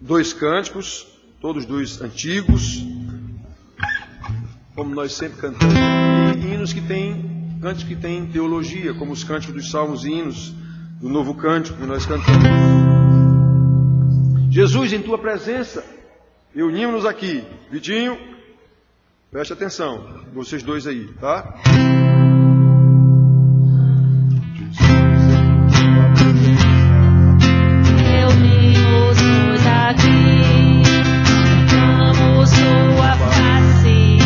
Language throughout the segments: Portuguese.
2 cânticos, todos 2 antigos, como nós sempre cantamos, e hinos que têm, cânticos que têm teologia, como os cânticos dos salmos e hinos, do novo cântico que nós cantamos. Jesus, em tua presença, reunimos-nos aqui. Vitinho, preste atenção, vocês 2 aí, tá? Reunimos-nos aqui, cantamos tua face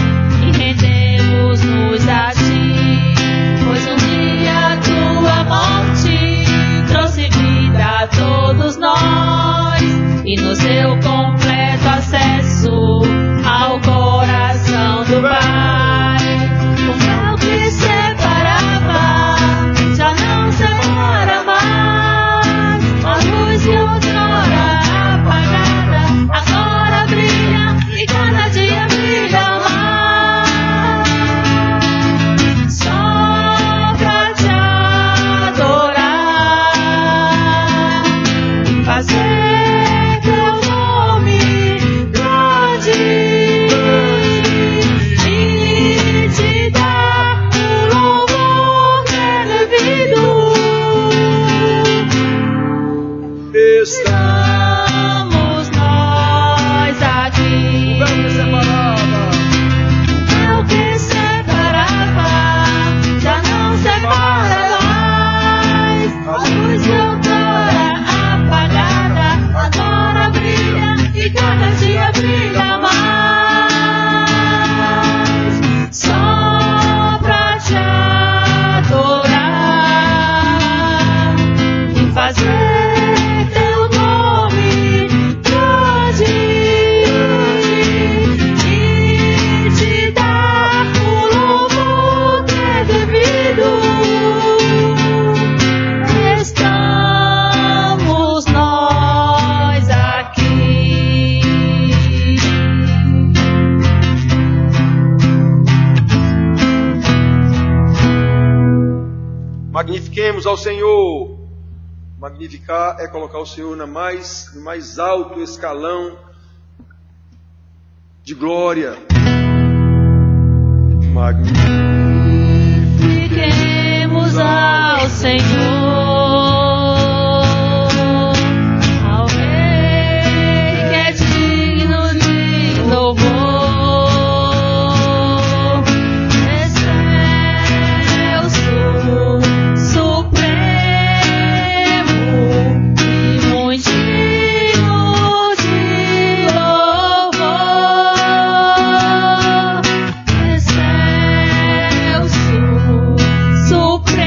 e rendemos-nos a ti, pois um dia tua morte trouxe vida a todos nós e nos deu completo acesso ao coração do Pai. O véu que separava já não separa mais, a luz de outrora apagada agora brilha e cada dia brilha mais. Só pra te adorar e fazer teu nome grande e te dar o louvor que é devido. Estamos nós aqui. O véu que separava já não separa mais. A luz de outrora apagada agora brilha e cada dia brilha mais. Só pra te adorar e fazer teu nome grande e te dar o louvor que é devido. Estamos nós aqui. Magnifiquemos ao Senhor. Magnificar é colocar o Senhor no mais alto escalão de glória. Magnifiquemos ao Senhor, ao Rei que é digno de louvor. Excelso, supremo e muito digno de louvor. Excelso, supremo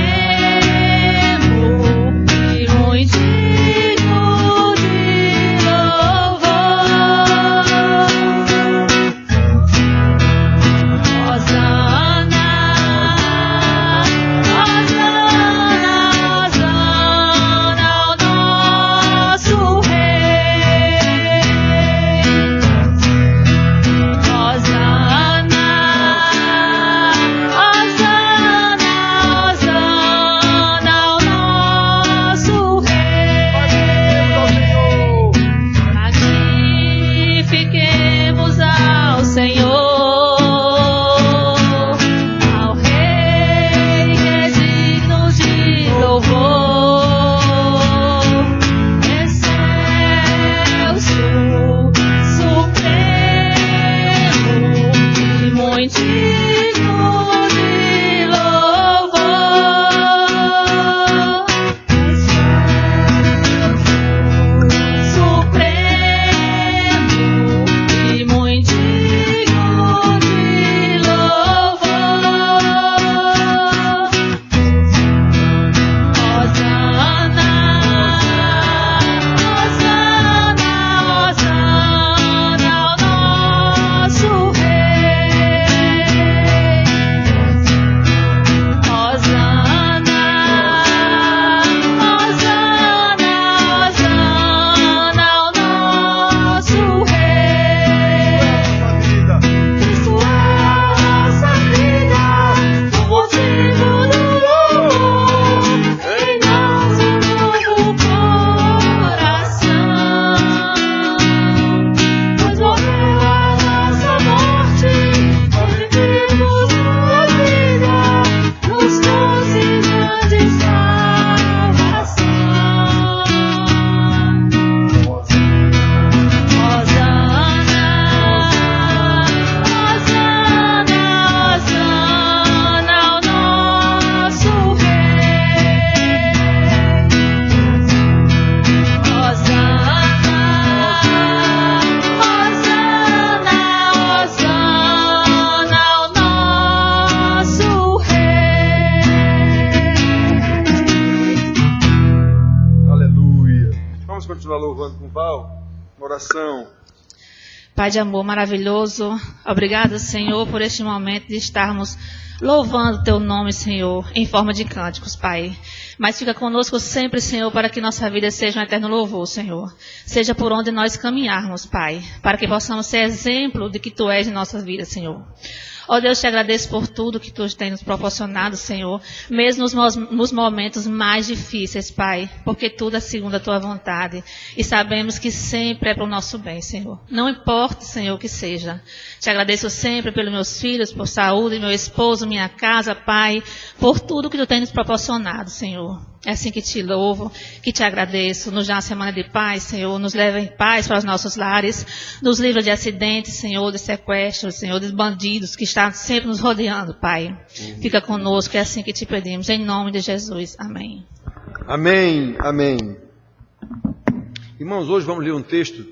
Vamos continuar louvando com o Val. Oração. Pai de amor maravilhoso, obrigado, Senhor, por este momento de estarmos louvando Teu nome, Senhor, em forma de cânticos, Pai. Mas fica conosco sempre, Senhor, para que nossa vida seja um eterno louvor, Senhor. Seja por onde nós caminharmos, Pai, para que possamos ser exemplo de que Tu és em nossas vidas, Senhor. Ó Deus, te agradeço por tudo que Tu tens nos proporcionado, Senhor, mesmo nos momentos mais difíceis, Pai, porque tudo é segundo a Tua vontade e sabemos que sempre é para o nosso bem, Senhor. Não importa, Senhor, o que seja. Te agradeço sempre pelos meus filhos, por saúde, meu esposo, minha casa, Pai, por tudo que Tu tens nos proporcionado, Senhor. É assim que Te louvo, que Te agradeço. Nos dá uma semana de paz, Senhor. Nos leva em paz para os nossos lares. Nos livra de acidentes, Senhor, de sequestros, Senhor, de bandidos que estão sempre nos rodeando, Pai. Fica conosco, é assim que Te pedimos. Em nome de Jesus. Amém. Amém, amém. Irmãos, hoje vamos ler um texto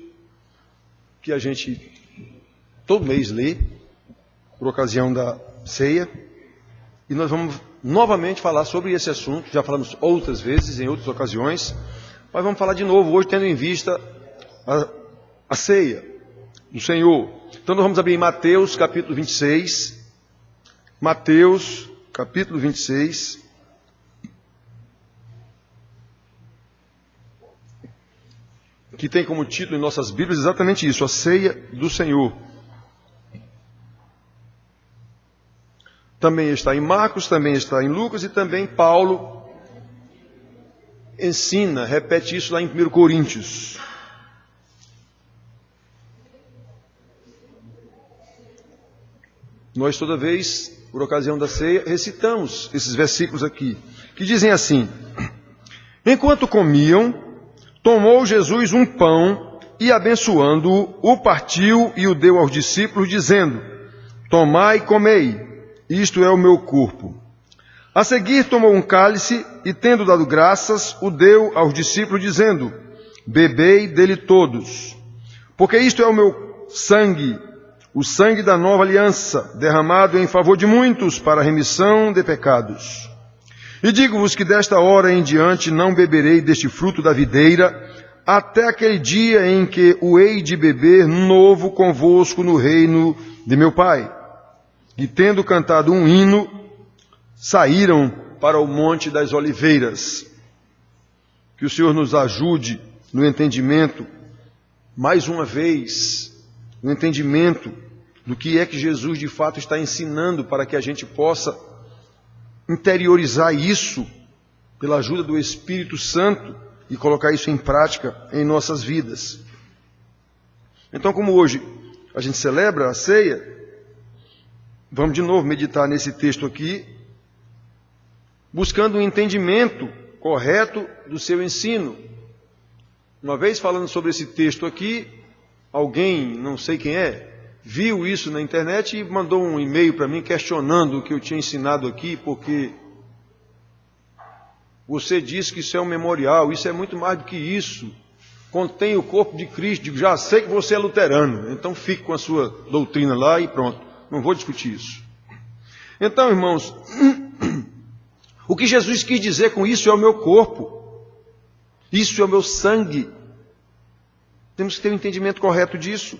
que a gente todo mês lê, por ocasião da ceia. E nós vamos novamente falar sobre esse assunto. Já falamos outras vezes, em outras ocasiões, mas vamos falar de novo hoje, tendo em vista a ceia do Senhor. Então nós vamos abrir em Mateus capítulo 26. Mateus capítulo 26. Que tem como título em nossas Bíblias exatamente isso, a ceia do Senhor. Também está em Marcos, também está em Lucas e também Paulo ensina, repete isso lá em 1 Coríntios. Nós toda vez, por ocasião da ceia, recitamos esses versículos aqui, que dizem assim: enquanto comiam, tomou Jesus um pão e, abençoando-o, o partiu e o deu aos discípulos, dizendo: tomai e comei. Isto é o meu corpo. A seguir tomou um cálice e, tendo dado graças, o deu aos discípulos, dizendo: bebei dele todos, porque isto é o meu sangue, o sangue da nova aliança, derramado em favor de muitos para a remissão de pecados. E digo-vos que desta hora em diante não beberei deste fruto da videira, até aquele dia em que o hei de beber novo convosco no reino de meu Pai. E tendo cantado um hino, saíram para o Monte das Oliveiras. Que o Senhor nos ajude no entendimento, mais uma vez, no entendimento do que é que Jesus de fato está ensinando, para que a gente possa interiorizar isso pela ajuda do Espírito Santo e colocar isso em prática em nossas vidas. Então, como hoje a gente celebra a ceia, vamos de novo meditar nesse texto aqui, buscando um entendimento correto do seu ensino. Uma vez falando sobre esse texto aqui, alguém, não sei quem é, viu isso na internet e mandou um e-mail para mim questionando o que eu tinha ensinado aqui, porque você disse que isso é um memorial, isso é muito mais do que isso, contém o corpo de Cristo. Digo, já sei que você é luterano, então fique com a sua doutrina lá e pronto. Não vou discutir isso. Então, irmãos, o que Jesus quis dizer com isso é o meu corpo. Isso é o meu sangue. Temos que ter um entendimento correto disso.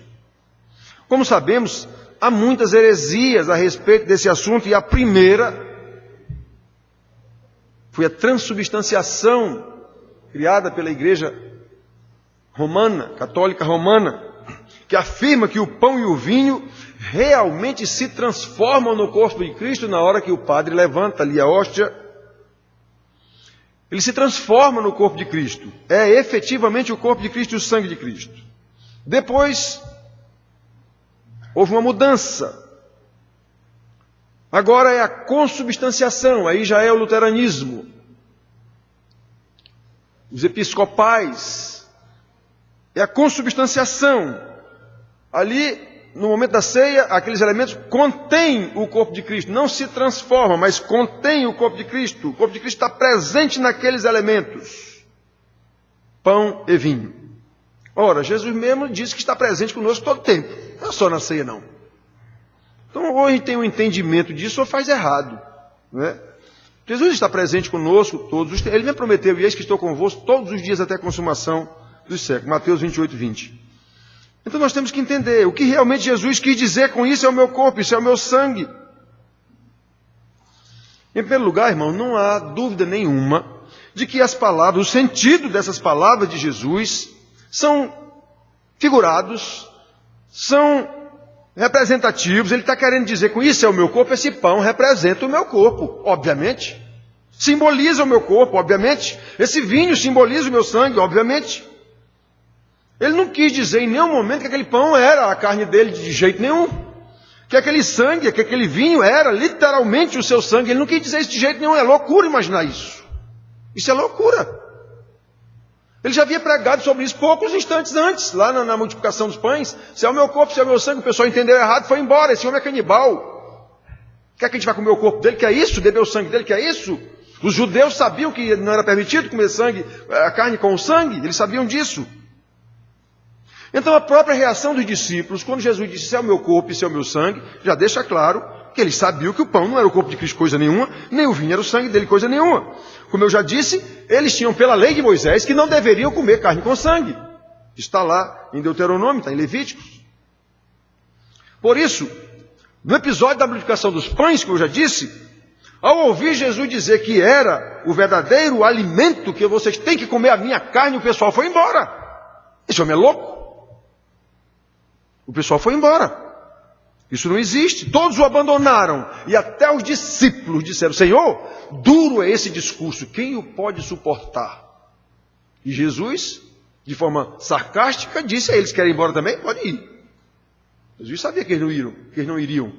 Como sabemos, há muitas heresias a respeito desse assunto, e a primeira foi a transubstanciação criada pela Igreja Romana, Católica Romana, que afirma que o pão e o vinho realmente se transformam no corpo de Cristo na hora que o padre levanta ali a hóstia. Ele se transforma no corpo de Cristo. É efetivamente o corpo de Cristo e o sangue de Cristo. Depois, houve uma mudança. Agora é a consubstanciação, aí já é o luteranismo. Os episcopais. É a consubstanciação. Ali, no momento da ceia, aqueles elementos contêm o corpo de Cristo. Não se transformam, mas contêm o corpo de Cristo. O corpo de Cristo está presente naqueles elementos. Pão e vinho. Ora, Jesus mesmo disse que está presente conosco todo o tempo. Não é só na ceia, não. Então, ou a gente tem um entendimento disso, ou faz errado. Não é? Jesus está presente conosco todos os tempos. Ele me prometeu, e eis que estou convosco todos os dias até a consumação dos séculos. Mateus 28, 20. Então nós temos que entender o que realmente Jesus quis dizer com isso é o meu corpo, isso é o meu sangue. Em primeiro lugar, irmão, não há dúvida nenhuma de que as palavras, o sentido dessas palavras de Jesus são figurados, são representativos. Ele está querendo dizer com isso é o meu corpo, esse pão representa o meu corpo, obviamente. Simboliza o meu corpo, obviamente. Esse vinho simboliza o meu sangue, obviamente. Ele não quis dizer em nenhum momento que aquele pão era a carne dele de jeito nenhum. Que aquele sangue, que aquele vinho era literalmente o seu sangue. Ele não quis dizer isso de jeito nenhum. É loucura imaginar isso. Isso é loucura. Ele já havia pregado sobre isso poucos instantes antes, lá na multiplicação dos pães. Se é o meu corpo, se é o meu sangue, o pessoal entendeu errado, foi embora. Esse homem é canibal. Quer que a gente vá comer o corpo dele? Quer isso? Beber o sangue dele? Quer isso? Os judeus sabiam que não era permitido comer sangue, a carne com o sangue. Eles sabiam disso. Então a própria reação dos discípulos, quando Jesus disse, isso é o meu corpo, isso é o meu sangue, já deixa claro que eles sabiam que o pão não era o corpo de Cristo coisa nenhuma, nem o vinho era o sangue dele coisa nenhuma. Como eu já disse, eles tinham pela lei de Moisés que não deveriam comer carne com sangue. Está lá em Deuteronômio, está em Levíticos. Por isso, no episódio da multiplicação dos pães, que eu já disse, ao ouvir Jesus dizer que era o verdadeiro alimento, que vocês têm que comer a minha carne, o pessoal foi embora. Esse homem é louco. O pessoal foi embora. Isso não existe. Todos o abandonaram. E até os discípulos disseram, Senhor, duro é esse discurso. Quem o pode suportar? E Jesus, de forma sarcástica, disse a eles, querem ir embora também? Pode ir. Jesus sabia que eles não iriam.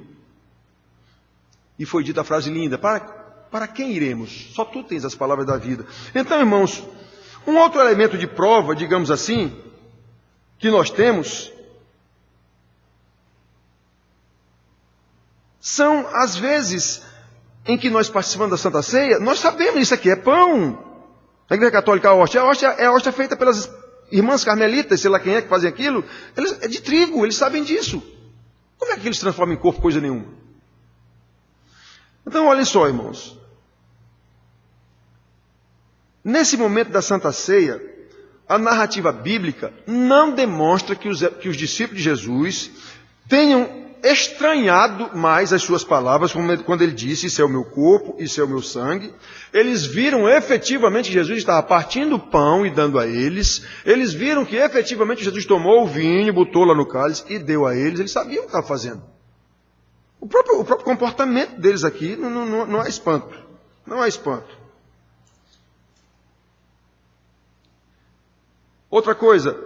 E foi dita a frase linda, para quem iremos? Só tu tens as palavras da vida. Então, irmãos, um outro elemento de prova, digamos assim, que nós temos, são as vezes em que nós participamos da Santa Ceia, nós sabemos isso aqui é pão. Na Igreja Católica, a hóstia é a hóstia feita pelas irmãs carmelitas, sei lá quem é que fazem aquilo, é de trigo, eles sabem disso. Como é que eles transformam em corpo coisa nenhuma? Então, olhem só, irmãos. Nesse momento da Santa Ceia, a narrativa bíblica não demonstra que os discípulos de Jesus tenham estranhado mais as suas palavras, quando ele disse, isso é o meu corpo, isso é o meu sangue. Eles viram efetivamente que Jesus estava partindo o pão e dando a eles. Eles viram que efetivamente Jesus tomou o vinho, botou lá no cálice e deu a eles. Eles sabiam o que estava fazendo. O próprio comportamento deles aqui não há espanto. Não há espanto. Outra coisa,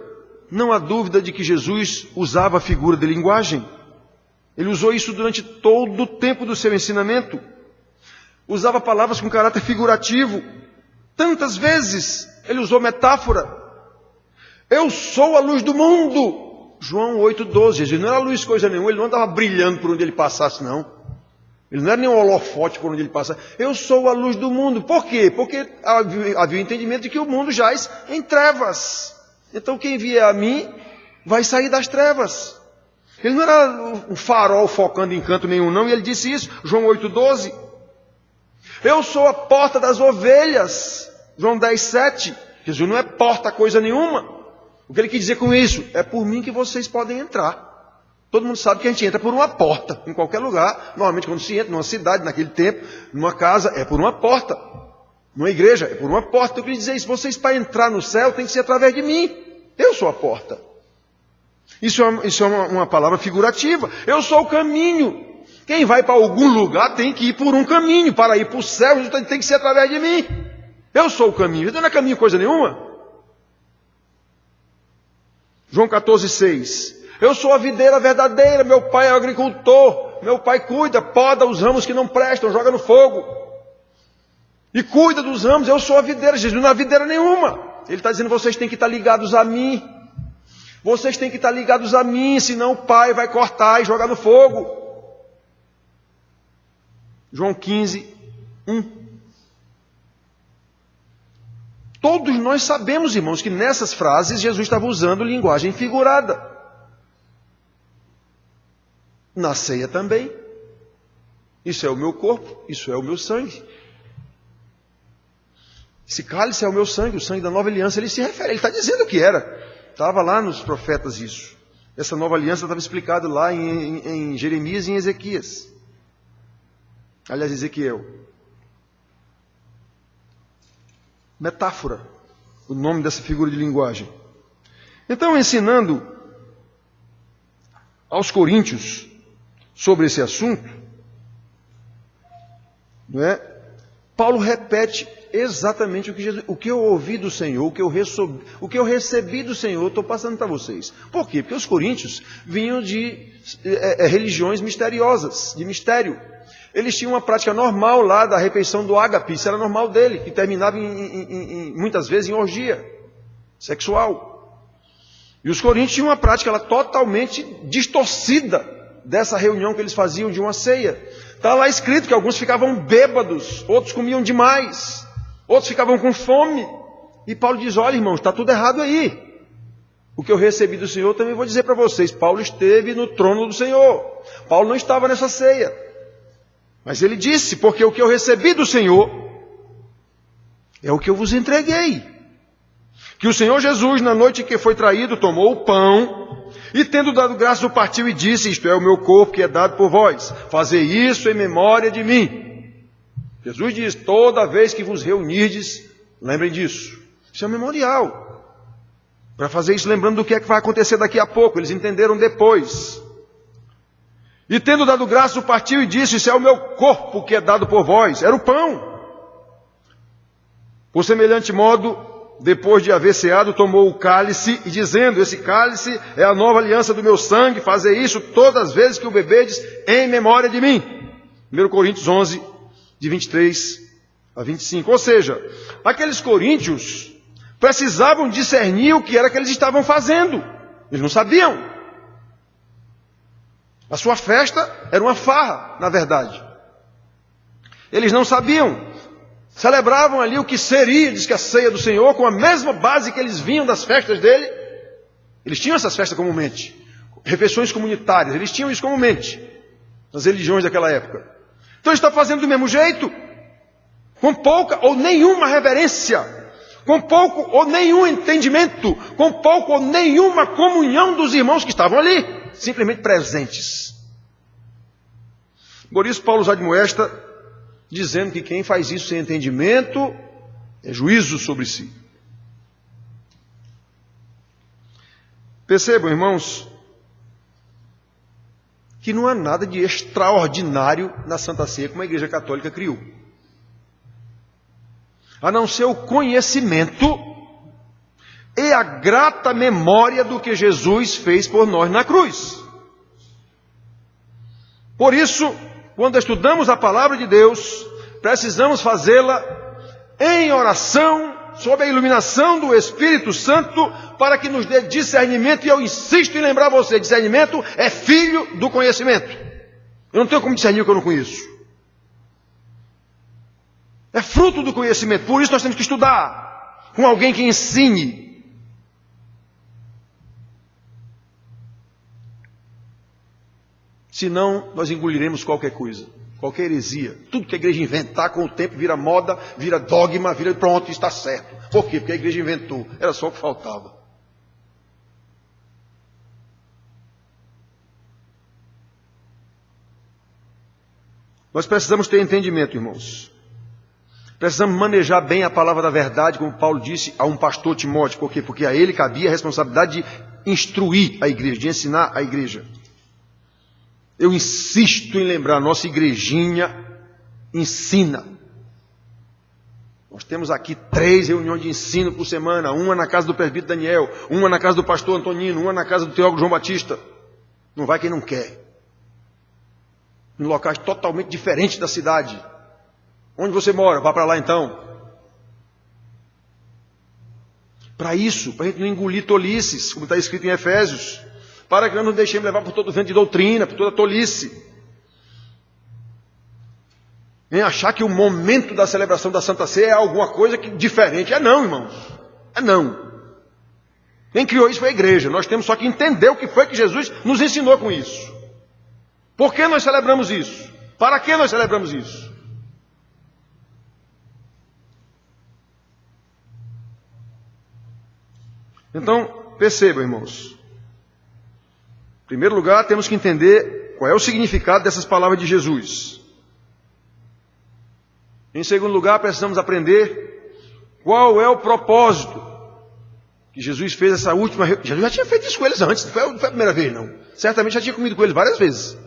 não há dúvida de que Jesus usava a figura de linguagem. Ele usou isso durante todo o tempo do seu ensinamento. Usava palavras com caráter figurativo. Tantas vezes ele usou metáfora. Eu sou a luz do mundo. João 8,12. Jesus não era luz coisa nenhuma. Ele não andava brilhando por onde ele passasse, não. Ele não era nem um holofote por onde ele passasse. Eu sou a luz do mundo. Por quê? Porque havia o entendimento de que o mundo jaz em trevas. Então quem vier a mim vai sair das trevas. Ele não era um farol focando em canto nenhum, não. E ele disse isso, João 8,12. Eu sou a porta das ovelhas. João 10,7. Jesus não é porta coisa nenhuma. O que ele quis dizer com isso? É por mim que vocês podem entrar. Todo mundo sabe que a gente entra por uma porta. Em qualquer lugar. Normalmente quando se entra numa cidade, naquele tempo, numa casa, é por uma porta. Numa igreja, é por uma porta. Eu queria dizer isso. Vocês para entrar no céu tem que ser através de mim. Eu sou a porta. Isso é uma palavra figurativa. Eu sou o caminho. Quem vai para algum lugar tem que ir por um caminho. Para ir para o céu, tem que ser através de mim. Eu sou o caminho. Então não é caminho coisa nenhuma. João 14,6. Eu sou a videira verdadeira. Meu pai é o agricultor. Meu pai cuida, poda os ramos que não prestam, joga no fogo. E cuida dos ramos. Eu sou a videira. Jesus não é videira nenhuma. Ele está dizendo, vocês têm que estar ligados a mim. Vocês têm que estar ligados a mim, senão o pai vai cortar e jogar no fogo. João 15:1. Todos nós sabemos, irmãos, que nessas frases Jesus estava usando linguagem figurada. Na ceia também. Isso é o meu corpo, isso é o meu sangue. Esse cálice é o meu sangue, o sangue da nova aliança. Ele se refere, ele está dizendo o que era. Estava lá nos profetas isso. Essa nova aliança estava explicado lá em Jeremias e em Ezequias. Aliás, Ezequiel. Metáfora, o nome dessa figura de linguagem. Então, ensinando aos coríntios sobre esse assunto, não é? Paulo repete exatamente o que eu ouvi do Senhor, o que eu recebi do Senhor, estou passando para vocês. Por quê? Porque os coríntios vinham de religiões misteriosas, de mistério. Eles tinham uma prática normal lá da refeição do ágape, isso era normal dele, que terminava muitas vezes em orgia sexual. E os coríntios tinham uma prática totalmente distorcida dessa reunião que eles faziam de uma ceia. Está lá escrito que alguns ficavam bêbados, outros comiam demais, outros ficavam com fome. E Paulo diz, olha irmãos, está tudo errado aí. O que eu recebi do Senhor também vou dizer para vocês. Paulo esteve no trono do Senhor. Paulo não estava nessa ceia. Mas ele disse, porque o que eu recebi do Senhor é o que eu vos entreguei. Que o Senhor Jesus, na noite em que foi traído, tomou o pão e, tendo dado graças, o partiu e disse, isto é o meu corpo que é dado por vós. Fazei isso em memória de mim. Jesus diz, toda vez que vos reunirdes, lembrem disso. Isso é um memorial. Para fazer isso lembrando do que é que vai acontecer daqui a pouco. Eles entenderam depois. E tendo dado graças, o partiu e disse, isso é o meu corpo que é dado por vós. Era o pão. Por semelhante modo, depois de haver ceado, tomou o cálice e dizendo, esse cálice é a nova aliança do meu sangue, fazei isso todas as vezes que o bebedes em memória de mim. 1 Coríntios 11, de 23 a 25. Ou seja, aqueles coríntios precisavam discernir o que era que eles estavam fazendo. Eles não sabiam. A sua festa era uma farra, na verdade. Eles não sabiam. Celebravam ali o que seria, diz que a ceia do Senhor, com a mesma base que eles vinham das festas dele. Eles tinham essas festas comumente. Refeições comunitárias, eles tinham isso comumente. Nas religiões daquela época. Então ele está fazendo do mesmo jeito. Com pouca ou nenhuma reverência. Com pouco ou nenhum entendimento. Com pouco ou nenhuma comunhão dos irmãos que estavam ali. Simplesmente presentes. Por isso Paulo os admoesta, dizendo que quem faz isso sem entendimento é juízo sobre si. Percebam, irmãos, que não há nada de extraordinário na Santa Ceia como a Igreja Católica criou. A não ser o conhecimento e a grata memória do que Jesus fez por nós na cruz. Por isso, quando estudamos a palavra de Deus, precisamos fazê-la em oração, sob a iluminação do Espírito Santo, para que nos dê discernimento. E eu insisto em lembrar você, discernimento é filho do conhecimento. Eu não tenho como discernir o que eu não conheço. É fruto do conhecimento. Por isso nós temos que estudar com alguém que ensine. Senão, nós engoliremos qualquer coisa, qualquer heresia. Tudo que a igreja inventar com o tempo vira moda, vira dogma, vira pronto, está certo. Por quê? Porque a igreja inventou. Era só o que faltava. Nós precisamos ter entendimento, irmãos. Precisamos manejar bem a palavra da verdade, como Paulo disse a um pastor Timóteo. Por quê? Porque a ele cabia a responsabilidade de instruir a igreja, de ensinar a igreja. Eu insisto em lembrar, nossa igrejinha ensina. Nós temos aqui 3 reuniões de ensino por semana. Uma na casa do presbítero Daniel, uma na casa do pastor Antonino, uma na casa do teólogo João Batista. Não vai quem não quer. Em locais totalmente diferentes da cidade. Onde você mora? Vá para lá então. Para isso, para a gente não engolir tolices, como está escrito em Efésios. Para que nós não deixemos levar por todo vento de doutrina, por toda tolice. Em achar que o momento da celebração da Santa Ceia é alguma coisa diferente. É não, irmãos. É não. Quem criou isso foi a igreja. Nós temos só que entender o que foi que Jesus nos ensinou com isso. Por que nós celebramos isso? Para que nós celebramos isso? Então, percebam, irmãos. Em primeiro lugar, temos que entender qual é o significado dessas palavras de Jesus. Em segundo lugar, precisamos aprender qual é o propósito que Jesus fez essa última... Jesus já tinha feito isso com eles antes, não foi a primeira vez, não. Certamente já tinha comido com eles várias vezes.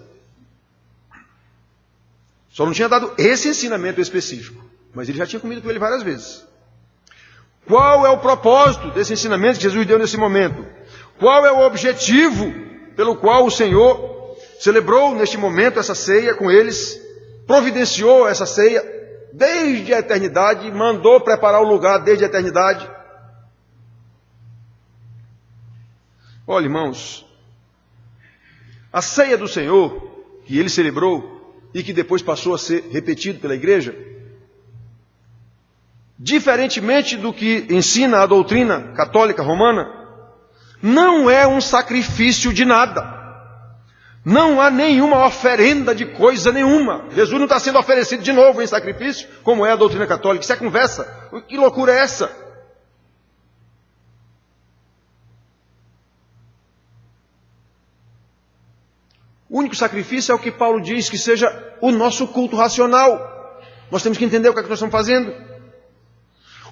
Só não tinha dado esse ensinamento específico, mas ele já tinha comido com ele várias vezes. Qual é o propósito desse ensinamento que Jesus deu nesse momento? Qual é o objetivo pelo qual o Senhor celebrou neste momento essa ceia com eles, providenciou essa ceia desde a eternidade, mandou preparar o lugar desde a eternidade? Olha, irmãos, a ceia do Senhor, que ele celebrou e que depois passou a ser repetido pela igreja, diferentemente do que ensina a doutrina católica romana, não é um sacrifício de nada. Não há nenhuma oferenda de coisa nenhuma. Jesus não está sendo oferecido de novo em sacrifício, como é a doutrina católica. Isso é conversa. Que loucura é essa? O único sacrifício é o que Paulo diz que seja o nosso culto racional. Nós temos que entender o que é que nós estamos fazendo.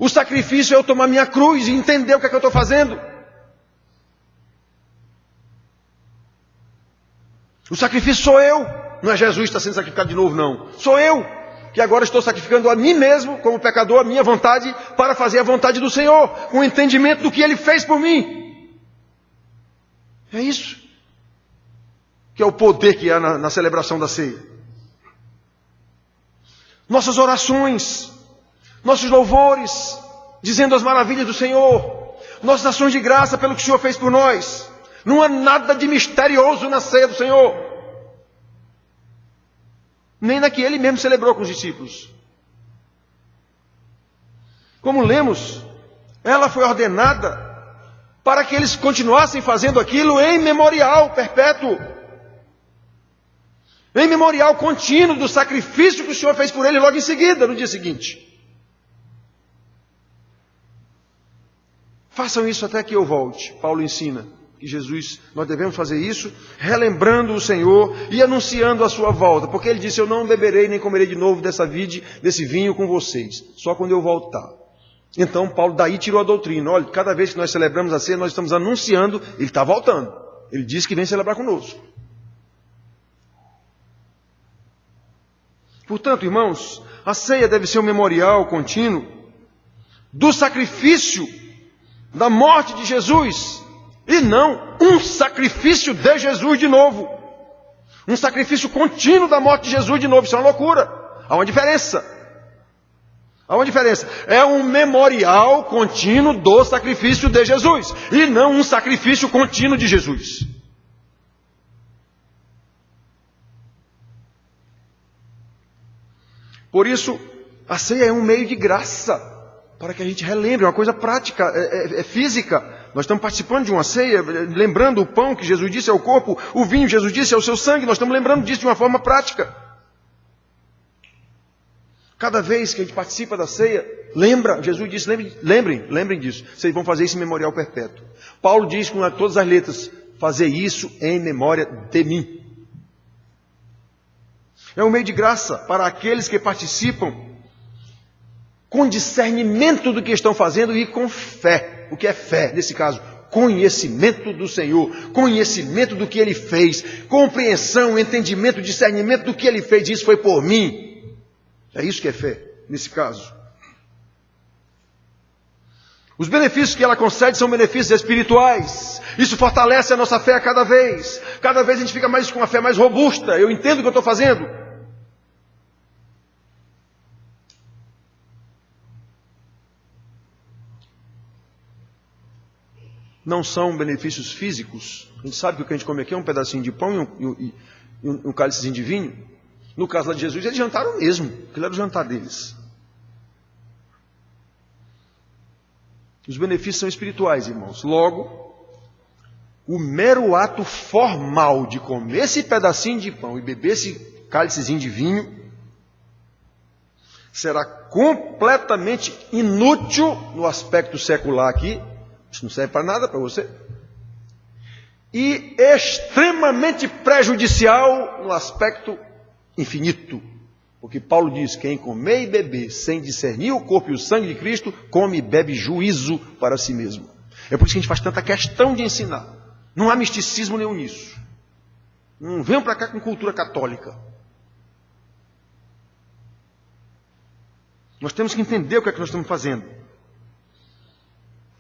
O sacrifício é eu tomar minha cruz e entender o que é que eu estou fazendo. O sacrifício sou eu. Não é Jesus que está sendo sacrificado de novo, não. Sou eu que agora estou sacrificando a mim mesmo, como pecador, a minha vontade, para fazer a vontade do Senhor, com o entendimento do que Ele fez por mim. É isso que é o poder que há na celebração da ceia. Nossas orações, nossos louvores, dizendo as maravilhas do Senhor, nossas ações de graça pelo que o Senhor fez por nós. Não há nada de misterioso na ceia do Senhor, nem na que Ele mesmo celebrou com os discípulos. Como lemos, ela foi ordenada para que eles continuassem fazendo aquilo em memorial perpétuo, em memorial contínuo do sacrifício que o Senhor fez por ele logo em seguida, no dia seguinte. Façam isso até que eu volte. Paulo ensina que nós devemos fazer isso, relembrando o Senhor e anunciando a sua volta, porque ele disse: eu não beberei nem comerei de novo desse vinho com vocês, só quando eu voltar. Então Paulo daí tirou a doutrina. Olha, cada vez que nós celebramos a ceia, nós estamos anunciando, ele está voltando. Ele disse que vem celebrar conosco. Portanto, irmãos, a ceia deve ser um memorial contínuo do sacrifício da morte de Jesus, e não um sacrifício de Jesus de novo. Um sacrifício contínuo da morte de Jesus de novo. Isso é uma loucura. Há uma diferença. Há uma diferença. É um memorial contínuo do sacrifício de Jesus, e não um sacrifício contínuo de Jesus. Por isso, a ceia é um meio de graça, para que a gente relembre, é uma coisa prática, é física. Nós estamos participando de uma ceia, lembrando o pão que Jesus disse é o corpo, o vinho Jesus disse é o seu sangue, nós estamos lembrando disso de uma forma prática. Cada vez que a gente participa da ceia, Jesus disse, lembrem disso, vocês vão fazer isso em memorial perpétuo. Paulo diz com todas as letras, fazer isso em memória de mim. É um meio de graça para aqueles que participam com discernimento do que estão fazendo e com fé. O que é fé, nesse caso? Conhecimento do Senhor, conhecimento do que Ele fez, compreensão, entendimento, discernimento do que Ele fez. Isso foi por mim. É isso que é fé, nesse caso. Os benefícios que ela concede são benefícios espirituais. Isso fortalece a nossa fé a cada vez. Cada vez a gente fica com uma fé mais robusta. Eu entendo o que eu estou fazendo. Não são benefícios físicos. A gente sabe que o que a gente come aqui é um pedacinho de pão e um cálicezinho de vinho. No caso lá de Jesus, eles jantaram mesmo. Aquilo era o jantar deles. Os benefícios são espirituais, irmãos. Logo, o mero ato formal de comer esse pedacinho de pão e beber esse cálicezinho de vinho será completamente inútil no aspecto secular aqui, Isso não serve para nada para você. E extremamente prejudicial no aspecto infinito. Porque Paulo diz, quem comer e beber sem discernir o corpo e o sangue de Cristo, come e bebe juízo para si mesmo. É por isso que a gente faz tanta questão de ensinar. Não há misticismo nenhum nisso. Não venham para cá com cultura católica. Nós temos que entender o que é que nós estamos fazendo.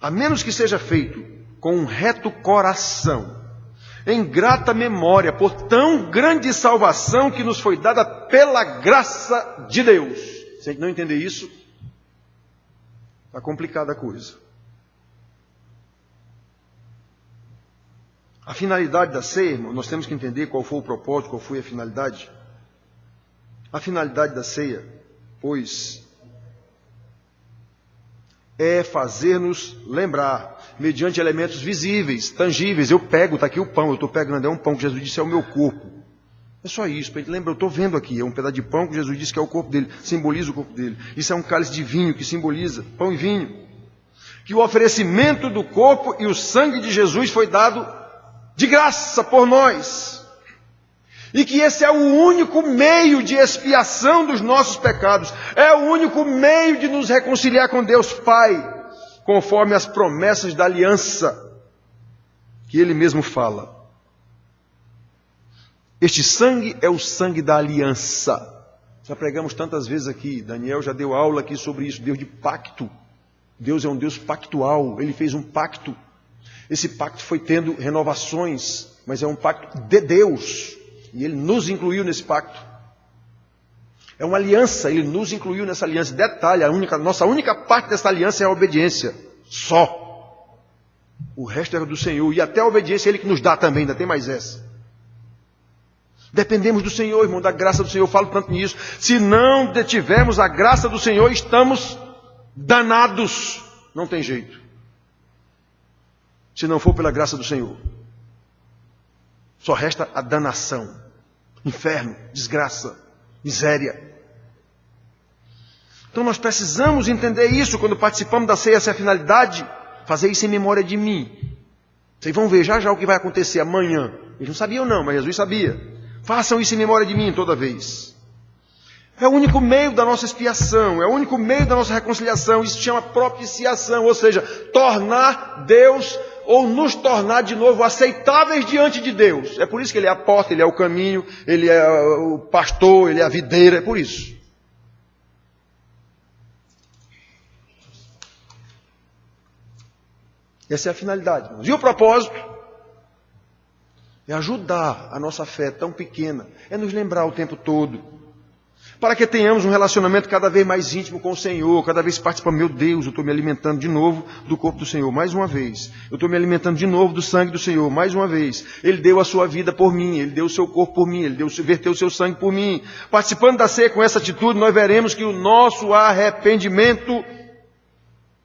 A menos que seja feito com um reto coração, em grata memória por tão grande salvação que nos foi dada pela graça de Deus. Se a gente não entender isso, está complicada a coisa. A finalidade da ceia, irmão, nós temos que entender qual foi o propósito, qual foi a finalidade. A finalidade da ceia, pois, é fazer-nos lembrar, mediante elementos visíveis, tangíveis. Eu pego, está aqui o pão, eu estou pegando, é um pão que Jesus disse é o meu corpo. É só isso, para a gente lembrar, eu estou vendo aqui, é um pedaço de pão que Jesus disse que é o corpo dele, simboliza o corpo dele. Isso é um cálice de vinho que simboliza pão e vinho. Que o oferecimento do corpo e o sangue de Jesus foi dado de graça por nós. E que esse é o único meio de expiação dos nossos pecados. É o único meio de nos reconciliar com Deus Pai, conforme as promessas da aliança que Ele mesmo fala. Este sangue é o sangue da aliança. Já pregamos tantas vezes aqui, Daniel já deu aula aqui sobre isso, Deus de pacto. Deus é um Deus pactual, Ele fez um pacto. Esse pacto foi tendo renovações, mas é um pacto de Deus. E Ele nos incluiu nesse pacto. É uma aliança, Ele nos incluiu nessa aliança. Detalhe, nossa única parte dessa aliança é a obediência. Só. O resto é do Senhor. E até a obediência é Ele que nos dá também, ainda tem mais essa. Dependemos do Senhor, irmão, da graça do Senhor. Eu falo tanto nisso. Se não detivermos a graça do Senhor, estamos danados. Não tem jeito. Se não for pela graça do Senhor. Só resta a danação, inferno, desgraça, miséria. Então nós precisamos entender isso quando participamos da ceia, essa é a finalidade, fazer isso em memória de mim. Vocês vão ver já o que vai acontecer amanhã. Eles não sabiam não, mas Jesus sabia. Façam isso em memória de mim toda vez. É o único meio da nossa expiação, é o único meio da nossa reconciliação. Isso se chama propiciação, ou seja, tornar Deus ou nos tornar de novo aceitáveis diante de Deus. É por isso que Ele é a porta, Ele é o caminho, Ele é o pastor, Ele é a videira, é por isso. Essa é a finalidade, irmãos. E o propósito? É ajudar a nossa fé tão pequena, é nos lembrar o tempo todo, para que tenhamos um relacionamento cada vez mais íntimo com o Senhor, cada vez que participamos, meu Deus, eu estou me alimentando de novo do corpo do Senhor, mais uma vez. Eu estou me alimentando de novo do sangue do Senhor, mais uma vez. Ele deu a sua vida por mim, Ele deu o seu corpo por mim, Ele verteu o seu sangue por mim. Participando da ceia com essa atitude, nós veremos que o nosso arrependimento,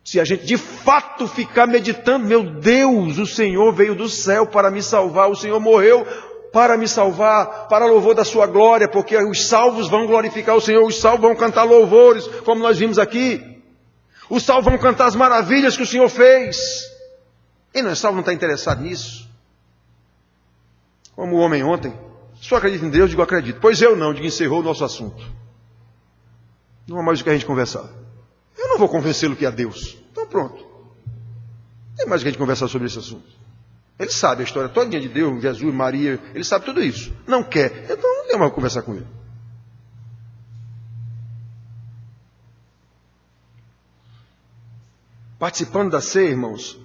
se a gente de fato ficar meditando, meu Deus, o Senhor veio do céu para me salvar, o Senhor morreu para me salvar, para louvor da sua glória, porque os salvos vão glorificar o Senhor, os salvos vão cantar louvores, como nós vimos aqui. Os salvos vão cantar as maravilhas que o Senhor fez. E não é salvo, não está interessado nisso? Como o homem ontem, só acredita em Deus, digo acredito. Pois eu não, digo encerrou o nosso assunto. Não há mais o que a gente conversar. Eu não vou convencê-lo que é Deus. Então pronto. Não tem mais o que a gente conversar sobre esse assunto. Ele sabe a história toda de Deus, Jesus, Maria, ele sabe tudo isso. Não quer, então não tem mais o que conversar com ele. Participando da ceia, irmãos,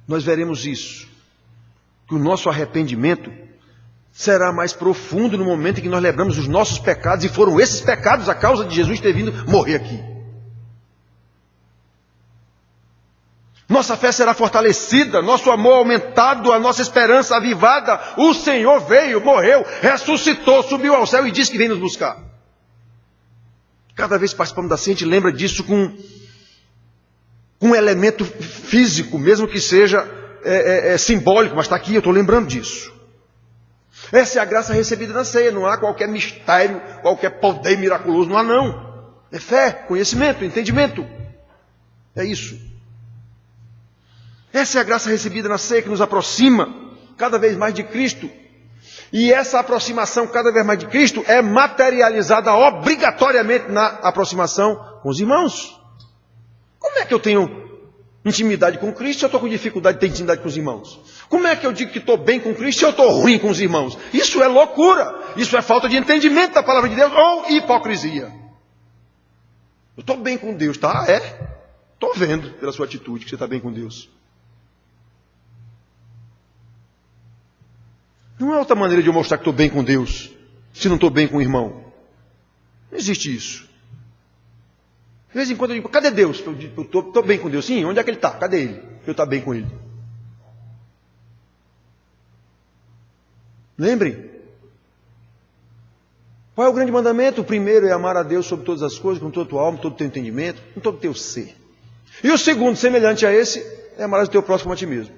nós veremos isso. Que o nosso arrependimento será mais profundo no momento em que nós lembramos os nossos pecados, e foram esses pecados a causa de Jesus ter vindo morrer aqui. Nossa fé será fortalecida, nosso amor aumentado, a nossa esperança avivada. O Senhor veio, morreu, ressuscitou, subiu ao céu e disse que vem nos buscar. Cada vez que participamos da ceia, a gente lembra disso com um elemento físico, mesmo que seja simbólico, mas está aqui, eu estou lembrando disso. Essa é a graça recebida na ceia, não há qualquer mistério, qualquer poder miraculoso, não há não. É fé, conhecimento, entendimento. É isso. Essa é a graça recebida na ceia que nos aproxima cada vez mais de Cristo. E essa aproximação cada vez mais de Cristo é materializada obrigatoriamente na aproximação com os irmãos. Como é que eu tenho intimidade com Cristo se eu estou com dificuldade de ter intimidade com os irmãos? Como é que eu digo que estou bem com Cristo se eu estou ruim com os irmãos? Isso é loucura. Isso é falta de entendimento da palavra de Deus ou hipocrisia. Eu estou bem com Deus, tá? Estou vendo pela sua atitude que você está bem com Deus. Não há outra maneira de eu mostrar que estou bem com Deus se não estou bem com o irmão. Não existe isso. De vez em quando eu digo, cadê Deus? Eu estou bem com Deus. Sim, onde é que Ele está? Cadê Ele? Eu estou bem com Ele. Lembrem. Qual é o grande mandamento? O primeiro é amar a Deus sobre todas as coisas, com toda a tua alma, todo o teu entendimento, com todo o teu ser. E o segundo, semelhante a esse, é amar o teu próximo a ti mesmo.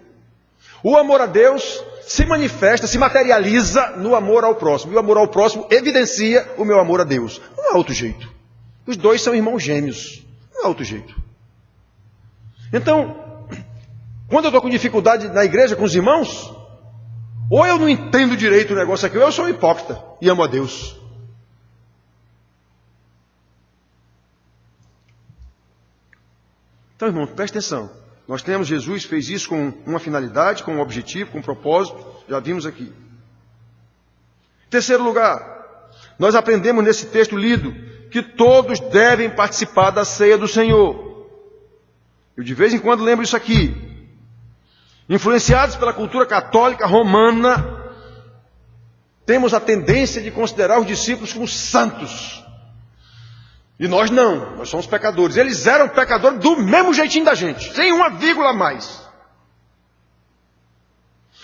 O amor a Deus se manifesta, se materializa no amor ao próximo. E o amor ao próximo evidencia o meu amor a Deus. Não há outro jeito. Os dois são irmãos gêmeos. Não há outro jeito. Então, quando eu estou com dificuldade na igreja com os irmãos, ou eu não entendo direito o negócio aqui, ou eu sou um hipócrita e amo a Deus. Então, irmão, preste atenção. Nós temos, Jesus fez isso com uma finalidade, com um objetivo, com um propósito. Já vimos aqui. Terceiro lugar, nós aprendemos nesse texto lido que todos devem participar da ceia do Senhor. Eu de vez em quando lembro isso aqui. Influenciados pela cultura católica romana, temos a tendência de considerar os discípulos como santos. E nós não, nós somos pecadores. Eles eram pecadores do mesmo jeitinho da gente, sem uma vírgula a mais.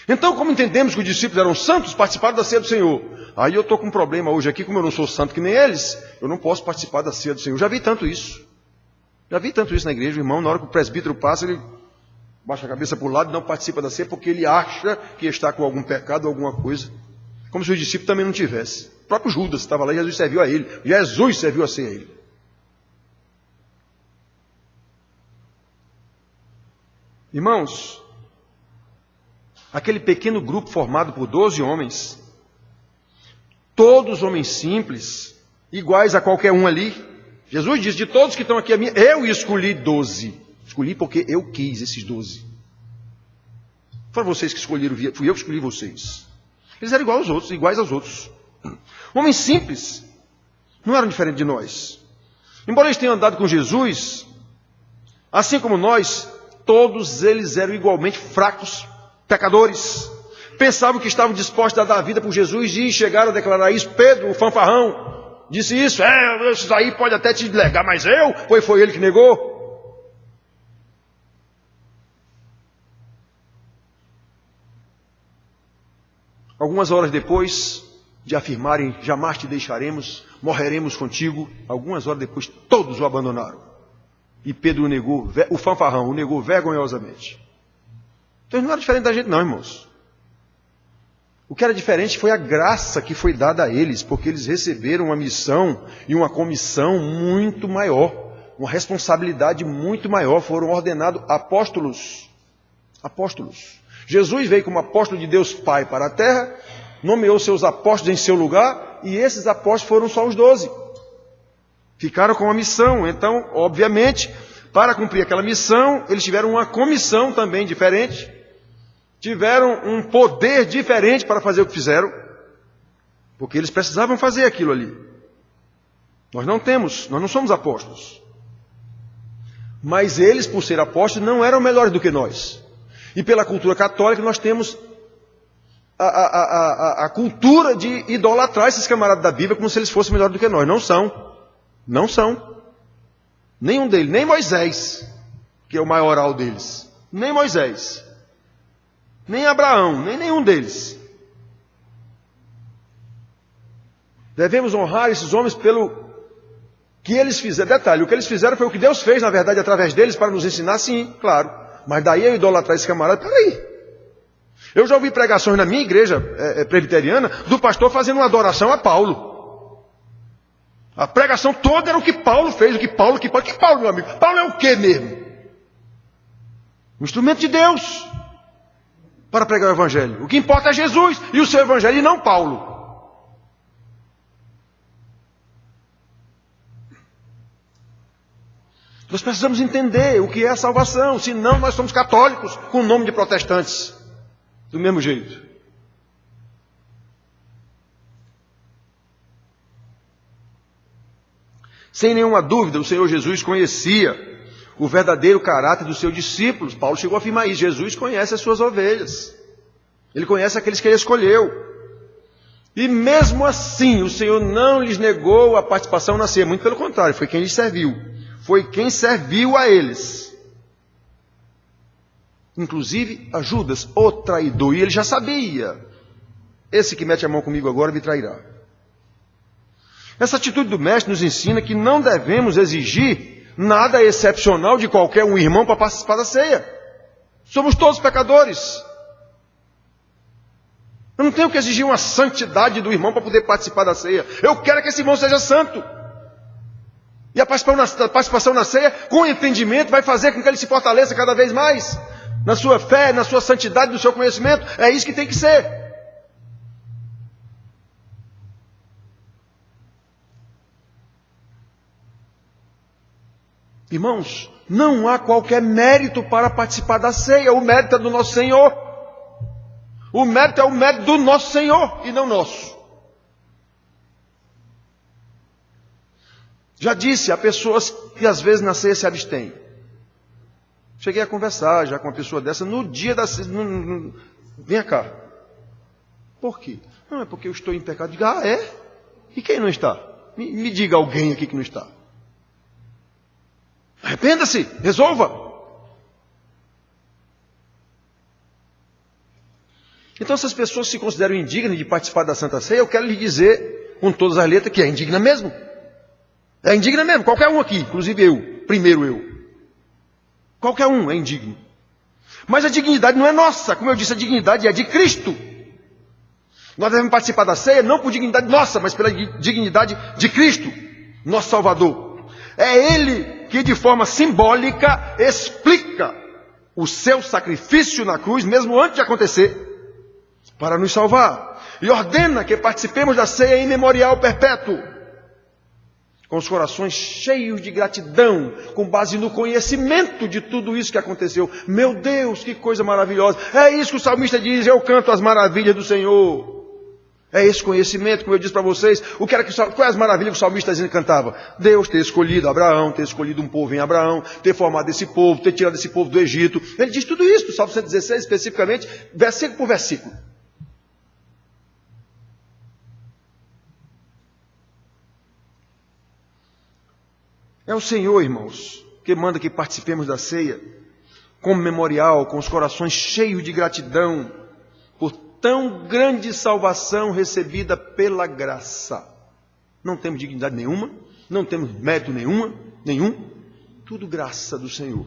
Então, como entendemos que os discípulos eram santos, participaram da ceia do Senhor. Aí eu estou com um problema hoje aqui, como eu não sou santo que nem eles, eu não posso participar da ceia do Senhor. Já vi tanto isso. Já vi tanto isso na igreja, irmão, na hora que o presbítero passa, ele baixa a cabeça para o lado e não participa da ceia, porque ele acha que está com algum pecado ou alguma coisa. Como se o discípulo também não tivesse. O próprio Judas estava lá e Jesus serviu a ele. Jesus serviu a ceia a ele. Irmãos, aquele pequeno grupo formado por 12 homens, todos homens simples, iguais a qualquer um ali. Jesus disse, de todos que estão aqui, eu escolhi 12. Escolhi porque eu quis esses 12. Foram vocês que escolheram, fui eu que escolhi vocês. Eles eram iguais aos outros. Homens simples, não eram diferentes de nós. Embora eles tenham andado com Jesus, assim como nós, todos eles eram igualmente fracos, pecadores. Pensavam que estavam dispostos a dar a vida por Jesus e chegaram a declarar isso. Pedro, o fanfarrão, disse isso. Isso aí pode até te negar, mas foi ele que negou. Algumas horas depois de afirmarem, jamais te deixaremos, morreremos contigo, algumas horas depois todos o abandonaram. E Pedro o negou, o fanfarrão o negou vergonhosamente. Então não era diferente da gente não, irmãos. O que era diferente foi a graça que foi dada a eles, porque eles receberam uma missão e uma comissão muito maior, uma responsabilidade muito maior, foram ordenados apóstolos. Apóstolos. Jesus veio como apóstolo de Deus Pai para a terra, nomeou seus apóstolos em seu lugar, e esses apóstolos foram só os 12. Ficaram com a missão. Então, obviamente, para cumprir aquela missão, eles tiveram uma comissão também diferente, tiveram um poder diferente para fazer o que fizeram, porque eles precisavam fazer aquilo ali. Nós não somos apóstolos. Mas eles, por ser apóstolos, não eram melhores do que nós. E pela cultura católica, nós temos a cultura de idolatrar esses camaradas da Bíblia como se eles fossem melhores do que nós. Não são. Não são. Nenhum deles. Nem Moisés, que é o maioral deles. Nem Moisés. Nem Abraão. Nem nenhum deles. Devemos honrar esses homens pelo que eles fizeram. Detalhe, o que eles fizeram foi o que Deus fez, na verdade, através deles, para nos ensinar, sim, claro. Mas daí eu idolatrar esse camarada, peraí. Eu já ouvi pregações na minha igreja presbiteriana do pastor fazendo uma adoração a Paulo. A pregação toda era o que Paulo fez, que Paulo, meu amigo. Paulo é o quê mesmo? Um instrumento de Deus para pregar o Evangelho. O que importa é Jesus e o seu Evangelho, e não Paulo. Nós precisamos entender o que é a salvação, senão nós somos católicos com o nome de protestantes. Do mesmo jeito. Sem nenhuma dúvida, o Senhor Jesus conhecia o verdadeiro caráter dos seus discípulos. Paulo chegou a afirmar isso. Jesus conhece as suas ovelhas. Ele conhece aqueles que ele escolheu. E mesmo assim, o Senhor não lhes negou a participação na ceia. Muito pelo contrário, foi quem lhes serviu. Foi quem serviu a eles. Inclusive a Judas, o traidor. E ele já sabia. Esse que mete a mão comigo agora me trairá. Essa atitude do mestre nos ensina que não devemos exigir nada excepcional de qualquer um irmão para participar da ceia. Somos todos pecadores. Eu não tenho que exigir uma santidade do irmão para poder participar da ceia. Eu quero que esse irmão seja santo. E a participação na ceia, com entendimento, vai fazer com que ele se fortaleça cada vez mais. Na sua fé, na sua santidade, no seu conhecimento. É isso que tem que ser. Irmãos, não há qualquer mérito para participar da ceia. O mérito é do nosso Senhor. O mérito é o mérito do nosso Senhor e não nosso. Já disse, há pessoas que às vezes na ceia se abstêm. Cheguei a conversar já com uma pessoa dessa no dia da ceia. Venha cá. Por quê? Não, é porque eu estou em pecado. Diga, é? E quem não está? Me diga alguém aqui que não está. Arrependa-se, resolva. Então, essas pessoas se consideram indignas de participar da Santa Ceia, eu quero lhe dizer, com todas as letras, que é indigna mesmo. É indigna mesmo, qualquer um aqui, inclusive eu, primeiro eu. Qualquer um é indigno. Mas a dignidade não é nossa, como eu disse, a dignidade é de Cristo. Nós devemos participar da ceia não por dignidade nossa, mas pela dignidade de Cristo, nosso Salvador. É Ele que de forma simbólica explica o seu sacrifício na cruz, mesmo antes de acontecer, para nos salvar. E ordena que participemos da ceia em memorial perpétuo, com os corações cheios de gratidão, com base no conhecimento de tudo isso que aconteceu. Meu Deus, que coisa maravilhosa! É isso que o salmista diz, eu canto as maravilhas do Senhor. É esse conhecimento, como eu disse para vocês, qual é as maravilhas que o salmista cantava? Deus ter escolhido Abraão, ter escolhido um povo em Abraão, ter formado esse povo, ter tirado esse povo do Egito. Ele diz tudo isso, no Salmo 116, especificamente, versículo por versículo. É o Senhor, irmãos, que manda que participemos da ceia, como memorial, com os corações cheios de gratidão, por tão grande salvação recebida pela graça. Não temos dignidade nenhuma, não temos mérito nenhum, tudo graça do Senhor.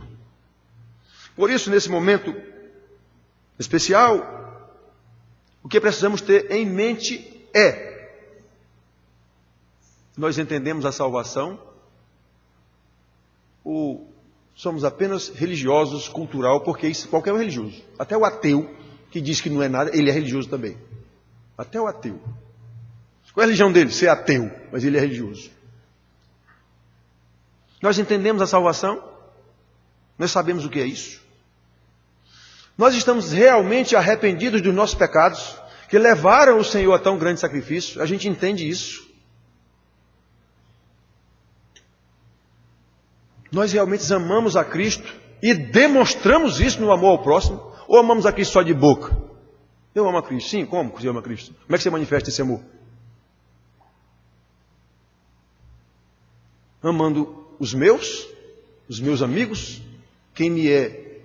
Por isso, nesse momento especial, o que precisamos ter em mente é, nós entendemos a salvação, ou somos apenas religiosos, cultural, porque isso qualquer um é religioso, até o ateu, que diz que não é nada, ele é religioso também. Até o ateu. Qual é a religião dele? Ser ateu, mas ele é religioso. Nós entendemos a salvação? Nós sabemos o que é isso? Nós estamos realmente arrependidos dos nossos pecados, que levaram o Senhor a tão grande sacrifício? A gente entende isso. Nós realmente amamos a Cristo e demonstramos isso no amor ao próximo? Ou amamos a Cristo só de boca? Eu amo a Cristo. Sim, como você ama a Cristo? Como é que você manifesta esse amor? Amando os meus amigos, quem me é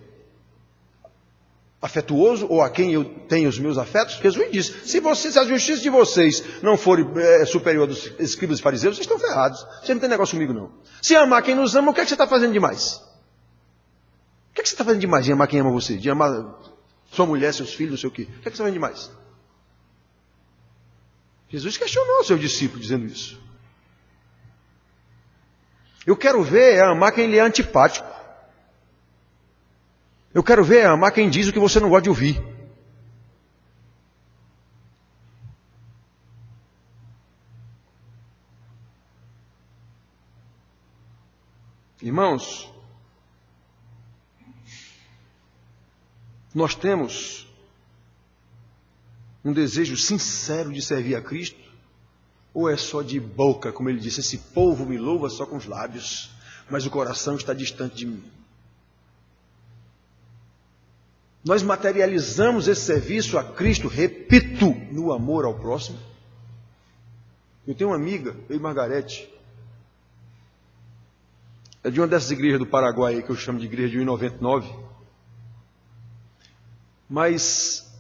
afetuoso, ou a quem eu tenho os meus afetos. Jesus disse, se a justiça de vocês não for superior dos escribas e fariseus, vocês estão ferrados. Você não tem negócio comigo, não. Se amar quem nos ama, o que é que você está fazendo demais? O que é que você está fazendo demais de amar quem ama você? De amar sua mulher, seus filhos, não sei o quê. O que é que você está fazendo demais? Jesus questionou o seu discípulo dizendo isso. Eu quero ver amar quem lhe é antipático. Eu quero ver amar quem diz o que você não gosta de ouvir. Irmãos, nós temos um desejo sincero de servir a Cristo? Ou é só de boca, como ele disse, esse povo me louva só com os lábios, mas o coração está distante de mim? Nós materializamos esse serviço a Cristo, repito, no amor ao próximo. Eu tenho uma amiga, eu e Margarete, é de uma dessas igrejas do Paraguai aí, que eu chamo de igreja de 1,99. Mas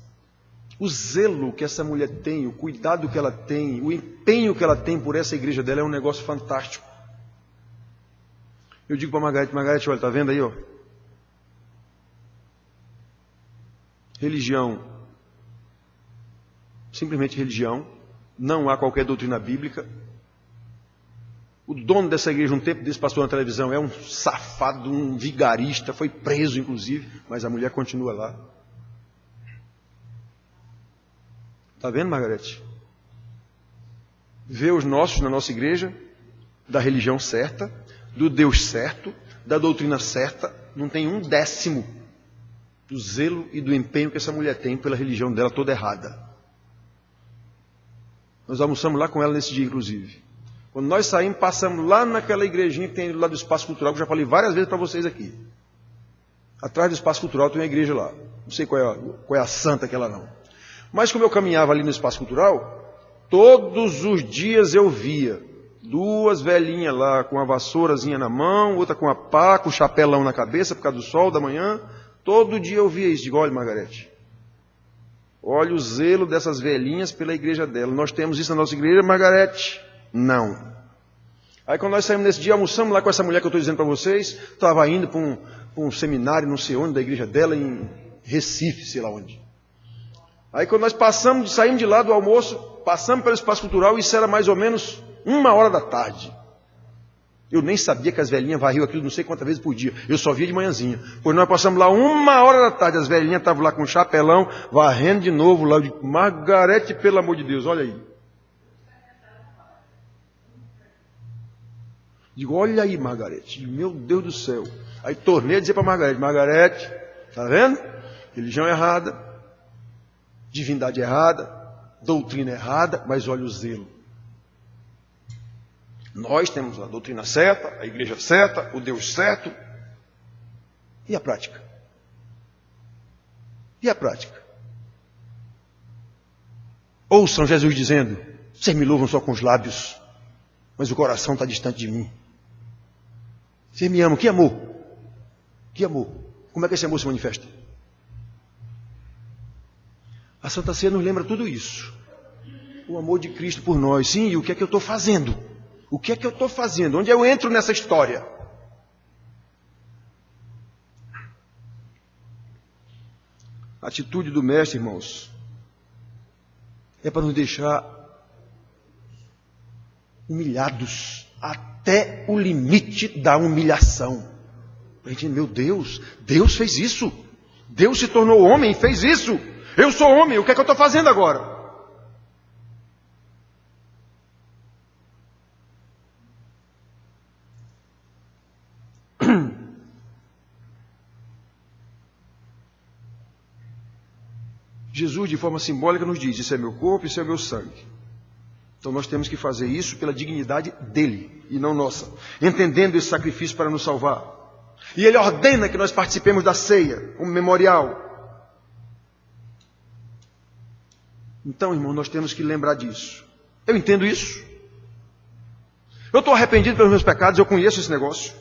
o zelo que essa mulher tem, o cuidado que ela tem, o empenho que ela tem por essa igreja dela é um negócio fantástico. Eu digo para Margarete, Margarete, olha, está vendo aí, ó? Religião, simplesmente religião, não há qualquer doutrina bíblica. O dono dessa igreja, um tempo desse, passou na televisão, é um safado, um vigarista, foi preso inclusive, mas a mulher continua lá. Está vendo, Margarete? Vê os nossos na nossa igreja, da religião certa, do Deus certo, da doutrina certa, não tem 1/10 do zelo e do empenho que essa mulher tem pela religião dela toda errada. Nós almoçamos lá com ela nesse dia, inclusive. Quando nós saímos, passamos lá naquela igrejinha que tem lá do Espaço Cultural, que eu já falei várias vezes para vocês aqui. Atrás do Espaço Cultural tem uma igreja lá. Não sei qual é a santa que ela não. Mas como eu caminhava ali no Espaço Cultural, todos os dias eu via 2 velhinhas lá com a vassourazinha na mão, outra com a pá, com o chapelão na cabeça por causa do sol da manhã. Todo dia eu via isso. Digo, olha, Margarete, olha o zelo dessas velhinhas pela igreja dela. Nós temos isso na nossa igreja, Margarete? Não. Aí quando nós saímos nesse dia, almoçamos lá com essa mulher que eu estou dizendo para vocês, estava indo para um seminário, não sei onde, da igreja dela, em Recife, sei lá onde. Aí quando nós saímos de lá do almoço, passamos pelo Espaço Cultural, isso era mais ou menos 1h da tarde. Eu nem sabia que as velhinhas varriam aquilo não sei quantas vezes por dia. Eu só via de manhãzinha. Pois nós passamos lá 1h da tarde, as velhinhas estavam lá com um chapelão, varrendo de novo lá. Eu digo, Margarete, pelo amor de Deus, olha aí. Digo, olha aí, Margarete, meu Deus do céu. Aí tornei a dizer para Margarete, Margarete, tá vendo? Religião errada, divindade errada, doutrina errada, mas olha o zelo. Nós temos a doutrina certa, a igreja certa, o Deus certo. E a prática? E a prática? Ouçam Jesus dizendo, vocês me louvam só com os lábios, mas o coração está distante de mim. Vocês me amam, que amor? Que amor? Como é que esse amor se manifesta? A Santa Ceia nos lembra tudo isso. O amor de Cristo por nós. Sim, e o que é que eu estou fazendo? O que é que eu estou fazendo? Onde eu entro nessa história? A atitude do Mestre, irmãos, é para nos deixar humilhados até o limite da humilhação. A gente, meu Deus, Deus fez isso. Deus se tornou homem e fez isso. Eu sou homem, o que é que eu estou fazendo agora? Jesus, de forma simbólica, nos diz, isso é meu corpo, isso é meu sangue. Então nós temos que fazer isso pela dignidade dele e não nossa, entendendo esse sacrifício para nos salvar. E ele ordena que nós participemos da ceia, como memorial. Então, irmão, nós temos que lembrar disso. Eu entendo isso. Eu estou arrependido pelos meus pecados, eu conheço esse negócio.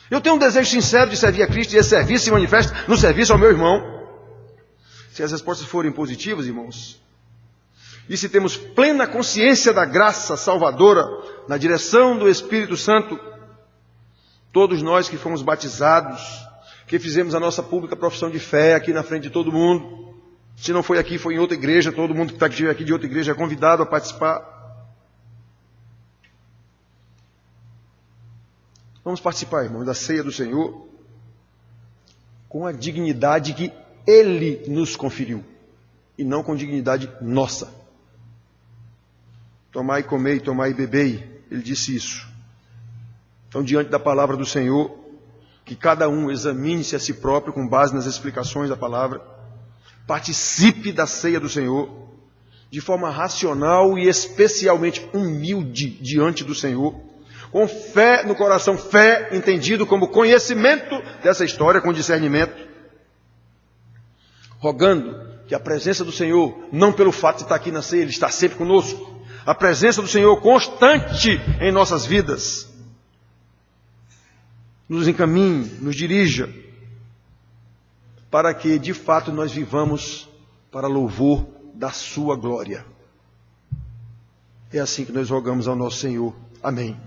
Eu tenho um desejo sincero de servir a Cristo e esse serviço se manifesta no serviço ao meu irmão. Se as respostas forem positivas, irmãos, e se temos plena consciência da graça salvadora na direção do Espírito Santo, todos nós que fomos batizados, que fizemos a nossa pública profissão de fé aqui na frente de todo mundo, se não foi aqui, foi em outra igreja, todo mundo que está aqui de outra igreja é convidado a participar. Vamos participar, irmãos, da ceia do Senhor. com a dignidade que Ele nos conferiu, e não com dignidade nossa. Tomai, comei, tomai e bebei, Ele disse isso. Então, diante da palavra do Senhor, que cada um examine-se a si próprio com base nas explicações da palavra, participe da ceia do Senhor, de forma racional e especialmente humilde diante do Senhor, com fé no coração, fé entendido como conhecimento dessa história, com discernimento, rogando que a presença do Senhor, não pelo fato de estar aqui na ceia, Ele está sempre conosco, a presença do Senhor constante em nossas vidas, nos encaminhe, nos dirija, para que de fato nós vivamos para louvor da sua glória. É assim que nós rogamos ao nosso Senhor. Amém.